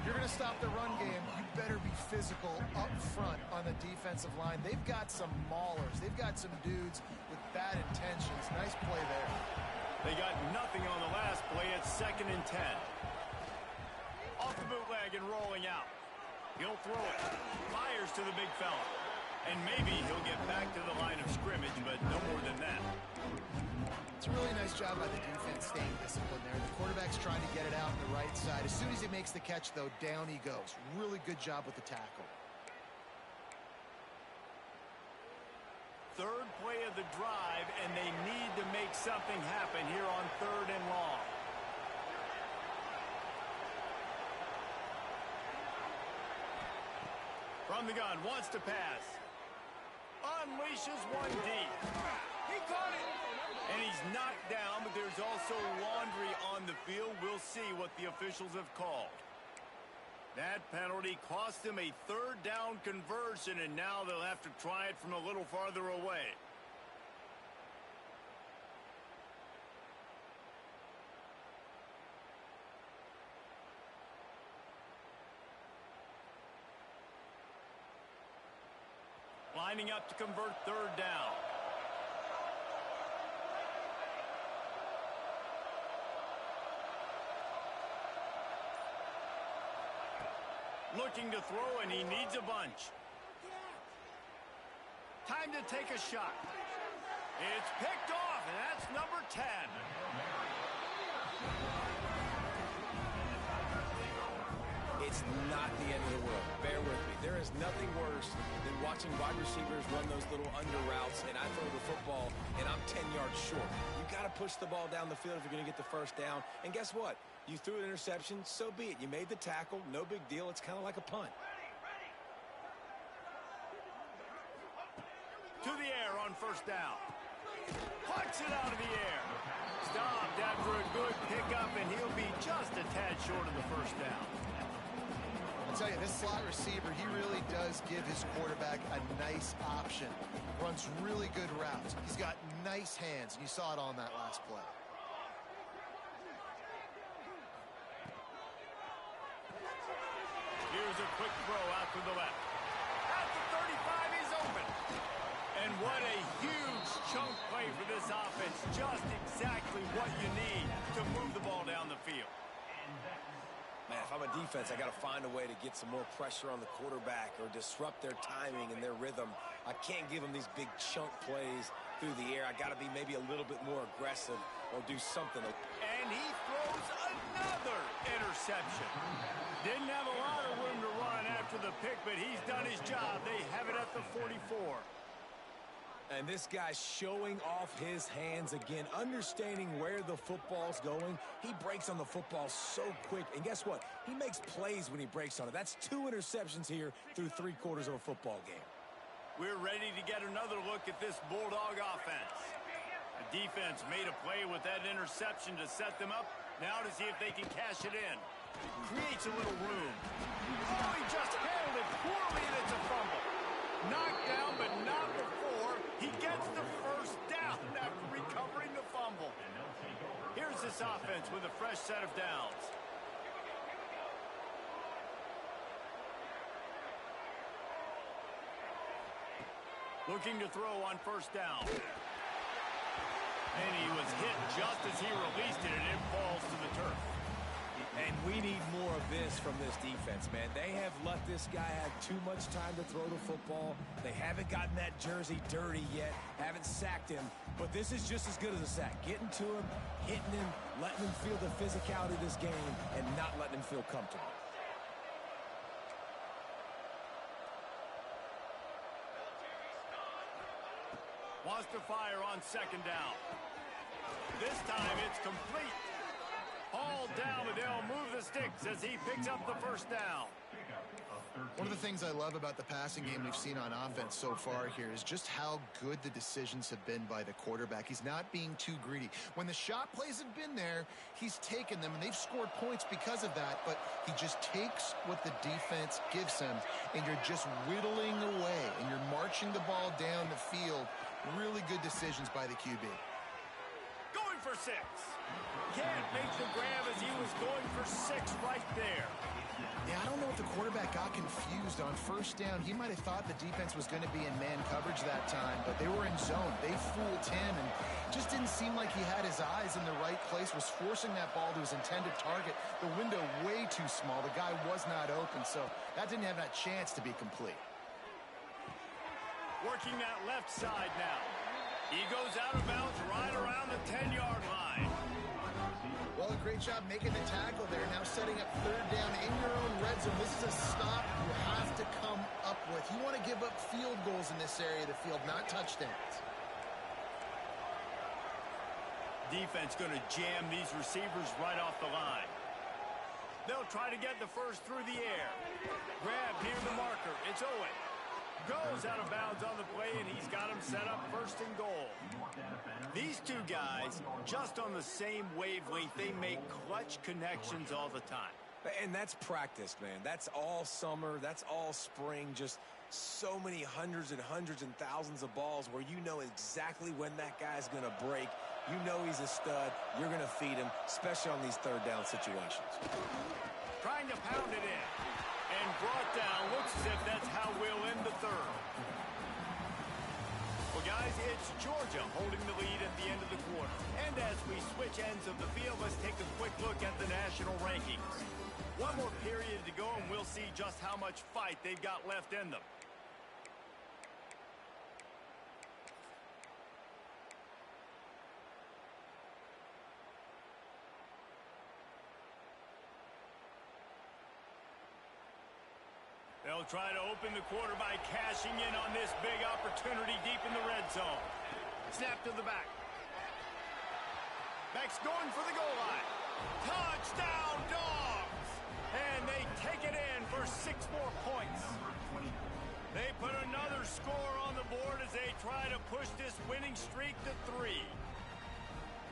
If you're going to stop the run game, you better be physical up front on the defensive line. They've got some maulers. They've got some dudes with bad intentions. Nice play there. They got nothing on the last play. It's 2nd and 10. Off the bootleg and rolling out. He'll throw it. Fires to the big fella. And maybe he'll get back to the line of scrimmage, but no more than that. It's a really nice job by the defense staying disciplined there. The quarterback's trying to get it out on the right side. As soon as he makes the catch, though, down he goes. Really good job with the tackle. Third play of the drive, and they need to make something happen here on 3rd and long. From the gun, wants to pass. Unleashes one deep. He caught it. And he's knocked down, but there's also laundry on the field. We'll see what the officials have called. That penalty cost him a 3rd down conversion, and now they'll have to try it from a little farther away. Lining up to convert 3rd down. Looking to throw, and he needs a bunch. Time to take a shot. It's picked off, and that's number 10. It's not the end of the world. Bear with me. There is nothing worse than watching wide receivers run those little under routes, and I throw the football, and I'm 10 yards short. You got to push the ball down the field if you're going to get the 1st down. And guess what? You threw an interception, so be it. You made the tackle, no big deal. It's kind of like a punt. To the air on 1st down. Punch it out of the air. Stopped after a good pickup, and he'll be just a tad short of the 1st down. I'll tell you, this slot receiver, he really does give his quarterback a nice option. Runs really good routes. He's got nice hands, and you saw it on that last play. Here's a quick throw out to the left. At the 35, he's open. And what a huge chunk play for this offense. Just exactly what you need to move the ball down the field. Man, if I'm a defense, I got to find a way to get some more pressure on the quarterback or disrupt their timing and their rhythm. I can't give them these big chunk plays through the air. I got to be maybe a little bit more aggressive or do something. And he throws another interception. Didn't have a lot of room to run after the pick, but he's done his job. They have it at the 44. And this guy's showing off his hands again, understanding where the football's going. He breaks on the football so quick. And guess what? He makes plays when he breaks on it. That's 2 interceptions here through 3/4 of a football game. We're ready to get another look at this Bulldog offense. The defense made a play with that interception to set them up. Now to see if they can cash it in. Creates a little room. Oh, he just handled it poorly, and it's a fumble. Knocked down, but not before he gets the 1st down after recovering the fumble. Here's this offense with a fresh set of downs. Looking to throw on 1st down. And he was hit just as he released it, and it falls to the turf. And we need more of this from this defense, man. They have let this guy have too much time to throw the football. They haven't gotten that jersey dirty yet, haven't sacked him. But this is just as good as a sack. Getting to him, hitting him, letting him feel the physicality of this game, and not letting him feel comfortable. Wants to fire on 2nd down. This time it's complete. Hauled down, but they'll move the sticks as he picks up the 1st down. One of the things I love about the passing game we've seen on offense so far here is just how good the decisions have been by the quarterback. He's not being too greedy. When the shot plays have been there, he's taken them, and they've scored points because of that, but he just takes what the defense gives him, and you're just whittling away, and you're marching the ball down the field. Really good decisions by the QB. Going for 6. Can't make the grab as he was going for 6 right there. Yeah, I don't know if the quarterback got confused on first down. He might have thought the defense was going to be in man coverage that time, but they were in zone. They fooled him and just didn't seem like he had his eyes in the right place, was forcing that ball to his intended target. The window way too small. The guy was not open, so that didn't have that chance to be complete. Working that left side now. He goes out of bounds right around the 10-yard line. Well, a great job making the tackle there. Now setting up third down in your own red zone. This is a stop you have to come up with. You want to give up field goals in this area of the field, not touchdowns. Defense going to jam these receivers right off the line. They'll try to get the first through the air. Grab near the marker. It's Owen. Goes out of bounds on the play, and he's got him set up first and goal. These two guys, just on the same wavelength, they make clutch connections all the time. And that's practice, man. That's all summer. That's all spring. Just so many hundreds and thousands of balls where you know exactly when that guy's going to break. You know he's a stud. You're going to feed him, especially on these third down situations. Trying to pound it in. And brought down. Looks as if that's how we'll end the third. Well, guys, it's Georgia holding the lead at the end of the quarter. And as we switch ends of the field, let's take a quick look at the national rankings. One more period to go, and we'll see just how much fight they've got left in them. They'll try to open the quarter by cashing in on this big opportunity deep in the red zone. Snap to the back. Back's going for the goal line. Touchdown, Dogs! And they take it in for 6 more points. They put another score on the board as they try to push this winning streak to 3.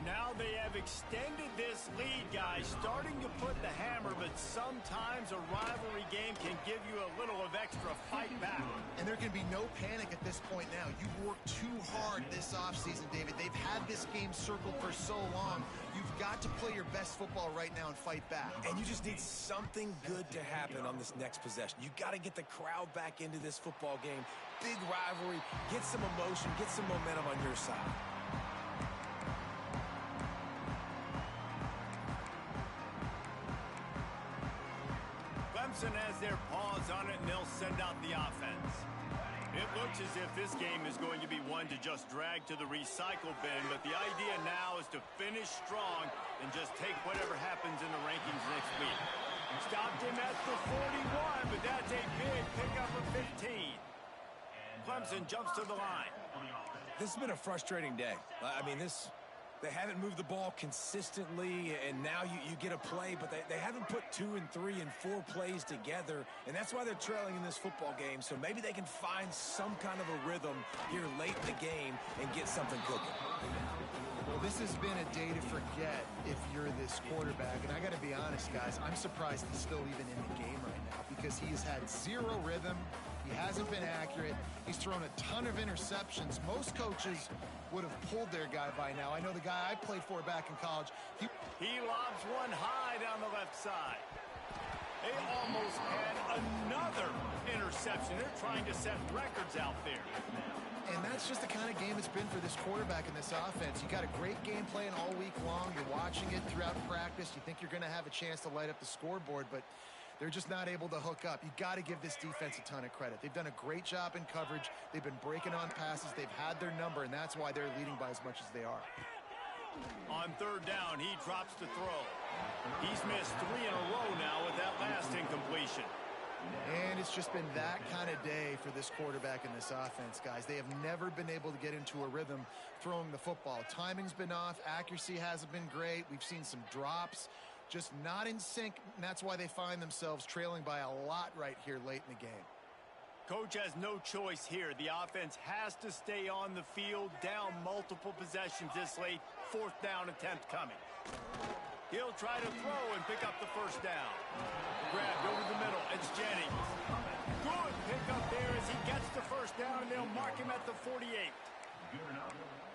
Now they have extended this lead, guys, starting to put the hammer, but sometimes a rivalry game can give you a little of extra fight back. And there can be no panic at this point now. You've worked too hard this offseason, David. They've had this game circled for so long. You've got to play your best football right now and fight back. And you just need something good to happen on this next possession. You got to get the crowd back into this football game. Big rivalry. Get some emotion. Get some momentum on your side. Clemson has their paws on it, and they'll send out the offense. It looks as if this game is going to be one to just drag to the recycle bin, but the idea now is to finish strong and just take whatever happens in the rankings next week. Stopped him at the 41, but that's a big pickup of 15. Clemson jumps to the line. This has been a frustrating day. I mean, they haven't moved the ball consistently, and now you get a play, but they haven't put 2 and 3 and 4 plays together, and that's why they're trailing in this football game. So maybe they can find some kind of a rhythm here late in the game and get something cooking. Well, this has been a day to forget if you're this quarterback, and I got to be honest, guys, I'm surprised he's still even in the game right now because he has had 0 rhythm. He hasn't been accurate. He's thrown a ton of interceptions. Most coaches would have pulled their guy by now. I know the guy I played for back in college. He lobs one high down the left side. They almost had another interception. They're trying to set records out there. And that's just the kind of game it's been for this quarterback in this offense. You got a great game plan all week long. You're watching it throughout practice. You think you're going to have a chance to light up the scoreboard, but they're just not able to hook up. You got to give this defense a ton of credit. They've done a great job in coverage. They've been breaking on passes. They've had their number, and that's why they're leading by as much as they are. On third down, he drops to throw. He's missed 3 in a row now with that last incompletion. And it's just been that kind of day for this quarterback in this offense, guys. They have never been able to get into a rhythm throwing the football. Timing's been off. Accuracy hasn't been great. We've seen some drops. Just not in sync, and that's why they find themselves trailing by a lot right here late in the game. Coach has no choice here. The offense has to stay on the field, down multiple possessions this late. 4th down attempt coming. He'll try to throw and pick up the first down. Grabbed over the middle. It's Jennings. Good pickup there as he gets the first down, and they'll mark him at the 48.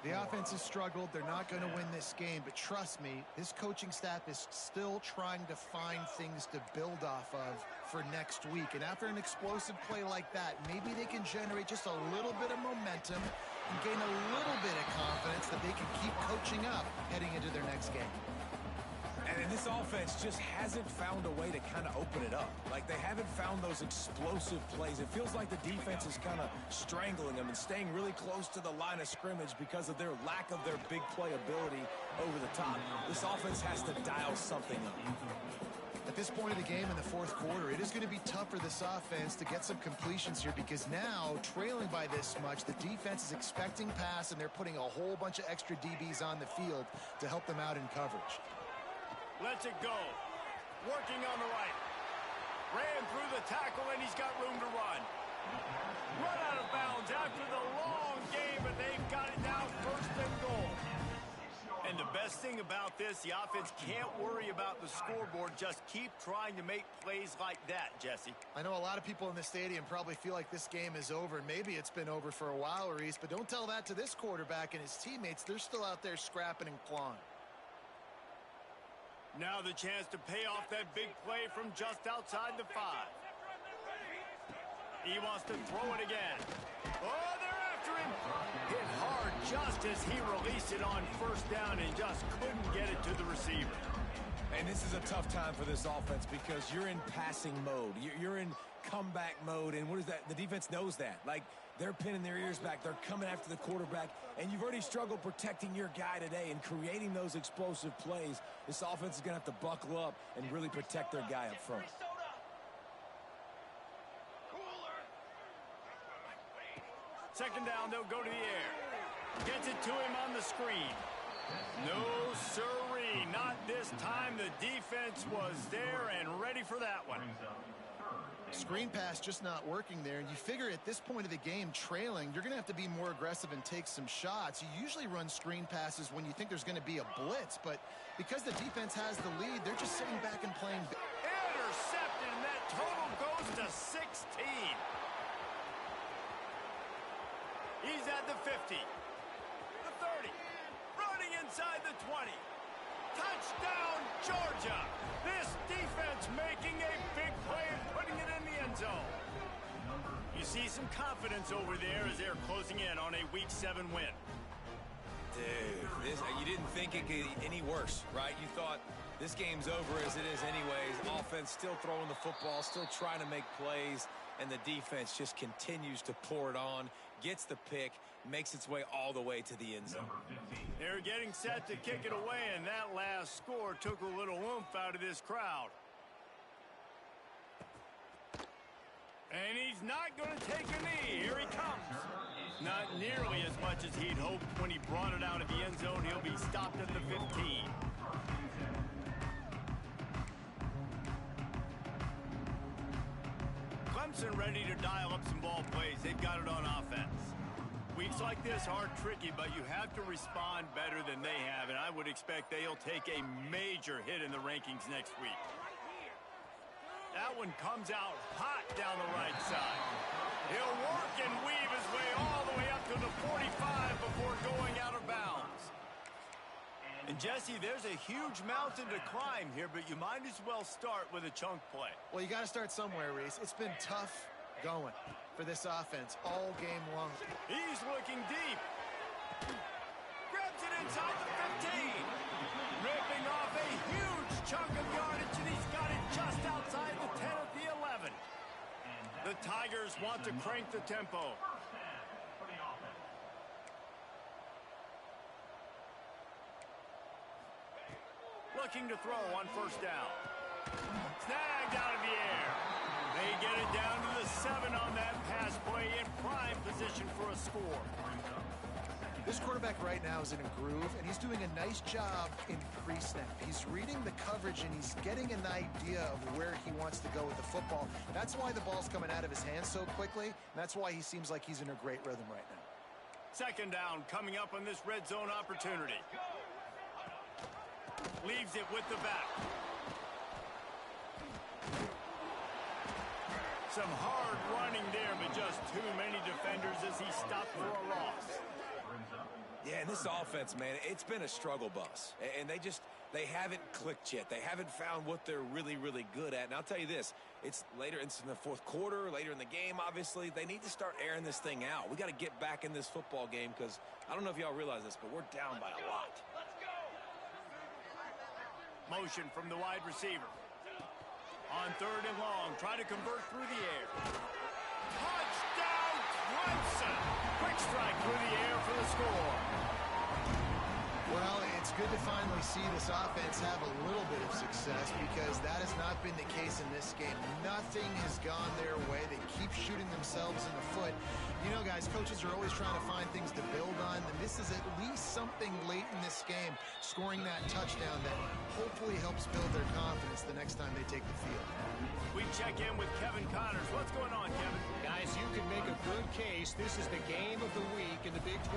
The offense has struggled. They're not going to win this game, but trust me, this coaching staff is still trying to find things to build off of for next week. And after an explosive play like that, maybe they can generate just a little bit of momentum and gain a little bit of confidence that they can keep coaching up heading into their next game. And this offense just hasn't found a way to kind of open it up. Like, they haven't found those explosive plays. It feels like the defense is kind of strangling them and staying really close to the line of scrimmage because of their lack of their big play ability over the top. This offense has to dial something up. At this point of the game in the fourth quarter, it is going to be tough for this offense to get some completions here because now, trailing by this much, the defense is expecting pass and they're putting a whole bunch of extra DBs on the field to help them out in coverage. Lets it go. Working on the right. Ran through the tackle, and he's got room to run. Run out of bounds after the long game, but they've got it now first and goal. And the best thing about this, the offense can't worry about the scoreboard. Just keep trying to make plays like that, Jesse. I know a lot of people in the stadium probably feel like this game is over, and maybe it's been over for a while, Reese, but don't tell that to this quarterback and his teammates. They're still out there scrapping and clawing. Now the chance to pay off that big play from just outside the 5. He wants to throw it again. Oh, they're after him. Hit hard just as he released it on first down and just couldn't get it to the receiver. And this is a tough time for this offense because you're in passing mode. You're in comeback mode, and what is that? The defense knows that. Like, they're pinning their ears back. They're coming after the quarterback, and you've already struggled protecting your guy today and creating those explosive plays. This offense is going to have to buckle up and really protect their guy up front. Second down, they'll go to the air. Gets it to him on the screen. No, sirree, not this time. The defense was there and ready for that one. Screen pass just not working there, and you figure at this point of the game, trailing, you're going to have to be more aggressive and take some shots. You usually run screen passes when you think there's going to be a blitz, but because the defense has the lead, they're just sitting back and playing. Intercepted, and that total goes to 16. He's at the 50, the 30, running inside the 20. Touchdown, Georgia. This defense making a big play and putting it in the end zone. You see some confidence over there as they're closing in on a Week 7 win. Dude, you didn't think it could get any worse, right? You thought this game's over as it is anyways. Offense still throwing the football, still trying to make plays, and the defense just continues to pour it on, gets the pick, makes its way all the way to the end zone. They're getting set to kick it away, and that last score took a little oomph out of this crowd. And he's not going to take a knee. Here he comes. Not nearly as much as he'd hoped when he brought it out of the end zone. He'll be stopped at the 15. Clemson ready to dial up some ball plays. They've got it on offense. Weeks like this are tricky, but you have to respond better than they have, and I would expect they'll take a major hit in the rankings next week. That one comes out hot down the right side. He'll work and weave his way all the way up to the 45 before going out of bounds. And Jesse, there's a huge mountain to climb here, but you might as well start with a chunk play. Well, you got to start somewhere, Reese. It's been tough going for this offense all game long. He's looking deep. Grabs it inside the 15. Ripping off a huge chunk of yardage, and he's got it just outside the 10 of the 11. The Tigers want to crank the tempo. Looking to throw on first down. Snagged out of the air. They get it down to the 7 on that pass play in prime position for a score. This quarterback right now is in a groove, and he's doing a nice job in pre-snap. He's reading the coverage, and he's getting an idea of where he wants to go with the football. That's why the ball's coming out of his hands so quickly, and that's why he seems like he's in a great rhythm right now. Second down coming up on this red zone opportunity. Leaves it with the back. Some hard running there, but just too many defenders as he stopped for a loss. Yeah, and this offense, man, it's been a struggle bus. And they haven't clicked yet. They haven't found what they're really, really good at. And I'll tell you this, it's in the fourth quarter, later in the game, obviously. They need to start airing this thing out. We got to get back in this football game because I don't know if y'all realize this, but we're down by a lot. Motion from the wide receiver. On 3rd and long, try to convert through the air. Touchdown, Clemson! Quick strike through the air for the score. Well, it's good to finally see this offense have a little bit of success because that has not been the case in this game. Nothing has gone their way. They keep shooting themselves in the foot. You know, guys, coaches are always trying to find things to build on, and this is at least something late in this game, scoring that touchdown that hopefully helps build their confidence the next time they take the field. We check in with Kevin Connors. What's going on, Kevin? Guys, you can make a good case. This is the game of the week in the Big 12.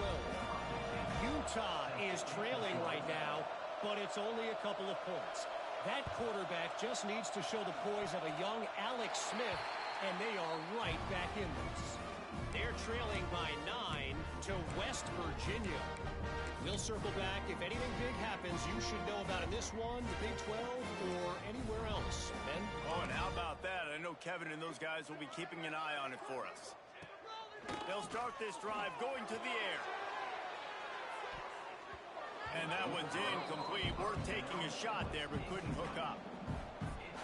Utah is trailing right now, but it's only a couple of points. That quarterback just needs to show the poise of a young Alex Smith, and they are right back in this. They're trailing by 9 to West Virginia. We'll circle back. If anything big happens, you should know about in this one, the Big 12, or anywhere else. Ben? Oh, and how about that? I know Kevin and those guys will be keeping an eye on it for us. They'll start this drive going to the air. And that one's incomplete. Worth taking a shot there, but couldn't hook up.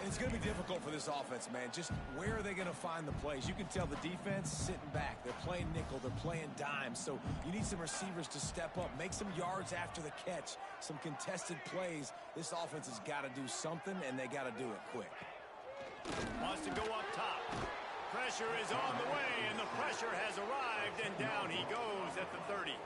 It's going to be difficult for this offense, man. Just where are they going to find the plays? You can tell the defense sitting back. They're playing nickel. They're playing dime. So you need some receivers to step up, make some yards after the catch, some contested plays. This offense has got to do something, and they got to do it quick. Wants to go up top. Pressure is on the way, and the pressure has arrived, and down he goes at the 30.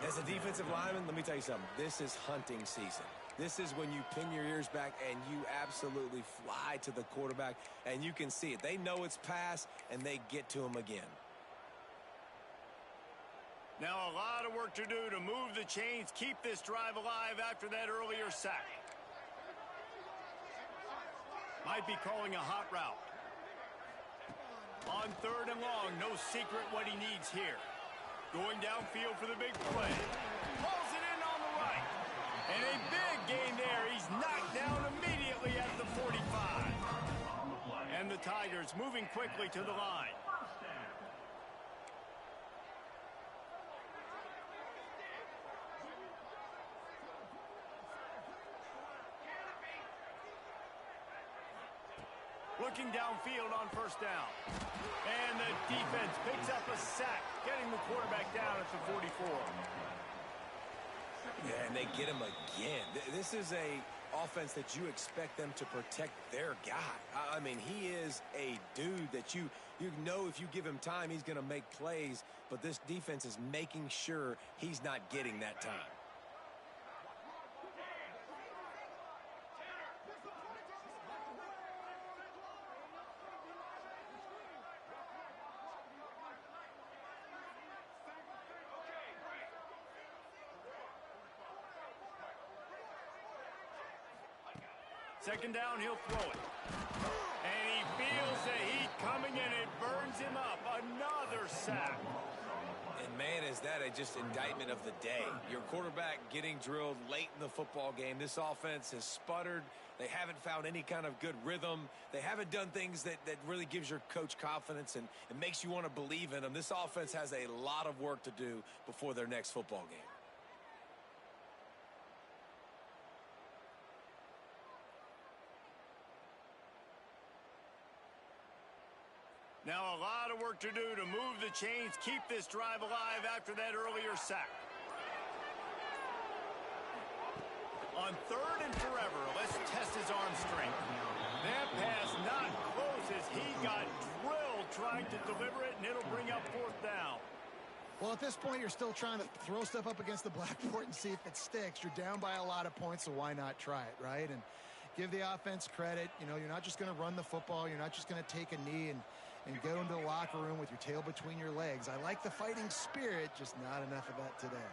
As a defensive lineman, let me tell you something. This is hunting season. This is when you pin your ears back and you absolutely fly to the quarterback, and you can see it. They know it's pass, and they get to him again. Now a lot of work to do to move the chains, keep this drive alive after that earlier sack. Might be calling a hot route. On 3rd and long, no secret what he needs here. Going downfield for the big play. Pulls it in on the right. And a big gain there. He's knocked down immediately at the 45. And the Tigers moving quickly to the line. Looking downfield on 1st down. And the defense picks up a sack, getting the quarterback down at the 44. Yeah, and they get him again. This is a offense that you expect them to protect their guy. I mean, he is a dude that you know if you give him time, he's going to make plays. But this defense is making sure he's not getting that time. Second down, he'll throw it. And he feels the heat coming in. It burns him up. Another sack. And, man, is that just indictment of the day. Your quarterback getting drilled late in the football game. This offense has sputtered. They haven't found any kind of good rhythm. They haven't done things that really gives your coach confidence and it makes you want to believe in them. This offense has a lot of work to do before their next football game. Now a lot of work to do to move the chains, keep this drive alive after that earlier sack. On 3rd and forever, let's test his arm strength. That pass not close as he got drilled trying to deliver it, and it'll bring up 4th down. Well, at this point, you're still trying to throw stuff up against the blackboard and see if it sticks. You're down by a lot of points, so why not try it, right? And give the offense credit. You know, you're not just going to run the football. You're not just going to take a knee and go into the locker room with your tail between your legs. I like the fighting spirit, just not enough of that today.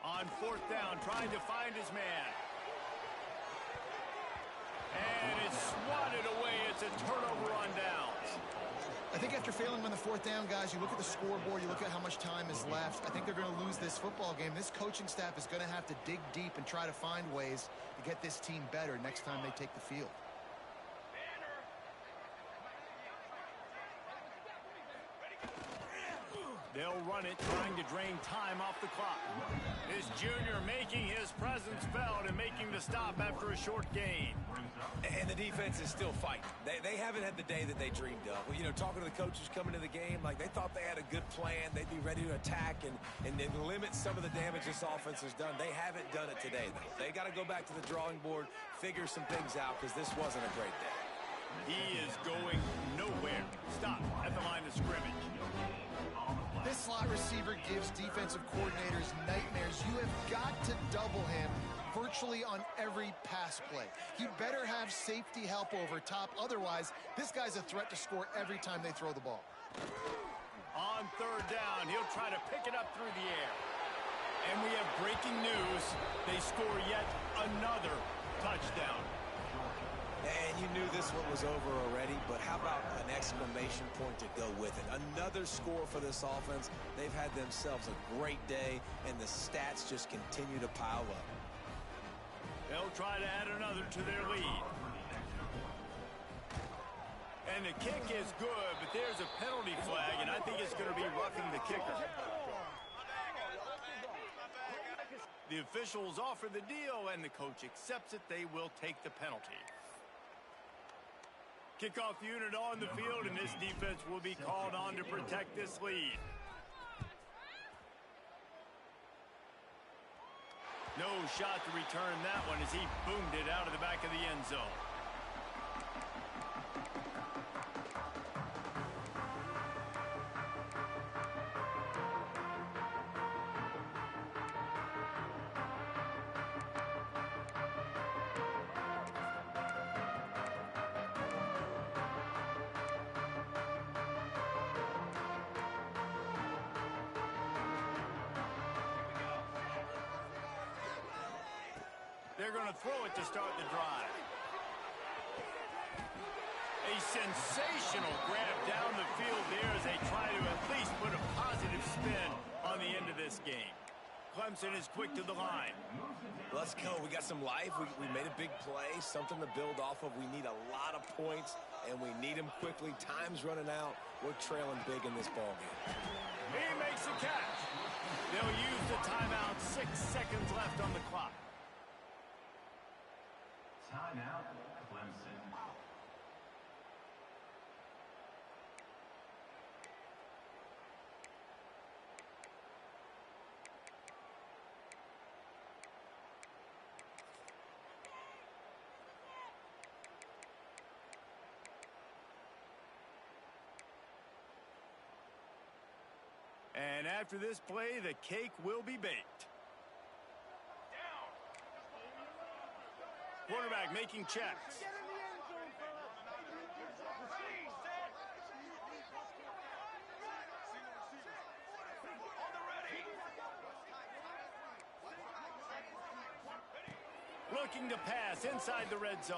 On 4th down, trying to find his man. And it's swatted away. It's a turnover on downs. I think after failing on the fourth down, guys, you look at the scoreboard, you look at how much time is left. I think they're going to lose this football game. This coaching staff is going to have to dig deep and try to find ways to get this team better next time they take the field. They'll run it, trying to drain time off the clock. This junior making his presence felt and making the stop after a short gain. And the defense is still fighting. They haven't had the day that they dreamed of. You know, talking to the coaches coming to the game, like they thought they had a good plan. They'd be ready to attack and then limit some of the damage this offense has done. They haven't done it today, though. They got to go back to the drawing board, figure some things out, because this wasn't a great day. He is going nowhere. Stop at the line of scrimmage. This slot receiver gives defensive coordinators nightmares. You have got to double him virtually on every pass play. He better have safety help over top. Otherwise, this guy's a threat to score every time they throw the ball. On third down, he'll try to pick it up through the air. And we have breaking news. They score yet another touchdown. And you knew this one was over already, but how about an exclamation point to go with it? Another score for this offense. They've had themselves a great day, and the stats just continue to pile up. They'll try to add another to their lead. And the kick is good, but there's a penalty flag, and I think it's going to be roughing the kicker. The officials offer the deal, and the coach accepts it. They will take the penalty. Kickoff unit on the field, and this defense will be called on to protect this lead. No shot to return that one as he boomed it out of the back of the end zone. They're going to throw it to start the drive. A sensational grab down the field there as they try to at least put a positive spin on the end of this game. Clemson is quick to the line. Let's go. We got some life. We made a big play, something to build off of. We need a lot of points, and we need them quickly. Time's running out. We're trailing big in this ballgame. He makes a catch. They'll use the timeout. 6 seconds left on the clock. Timeout, Clemson. And after this play, the cake will be baked. Quarterback making checks. Looking to pass inside the red zone.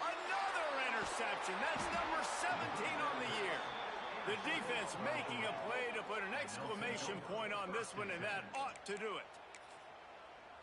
Another interception. That's number 17 on the year. The defense making a play to put an exclamation point on this one, and that ought to do it.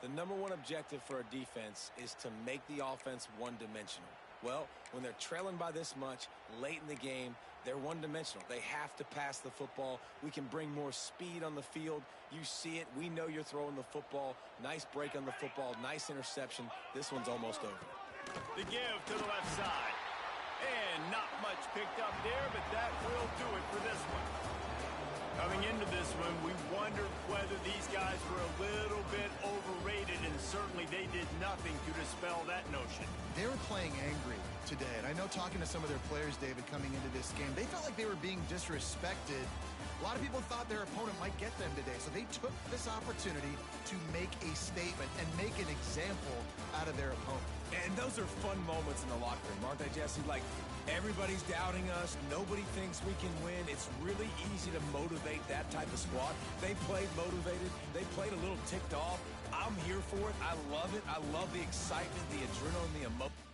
The number one objective for a defense is to make the offense one-dimensional. Well, when they're trailing by this much late in the game, they're one-dimensional. They have to pass the football. We can bring more speed on the field. You see it. We know you're throwing the football. Nice break on the football. Nice interception. This one's almost over. The give to the left side. And not much picked up there, but that will do it for this one. Coming into this one, we wondered whether these guys were a little bit overrated, and certainly they did nothing to dispel that notion. They were playing angry today, and I know talking to some of their players, David, coming into this game, they felt like they were being disrespected. A lot of people thought their opponent might get them today, so they took this opportunity to make a statement and make an example out of their opponent. And those are fun moments in the locker room, aren't they, Jesse? Like, everybody's doubting us. Nobody thinks we can win. It's really easy to motivate that type of squad. They played motivated. They played a little ticked off. I'm here for it. I love it. I love the excitement, the adrenaline, the emotion.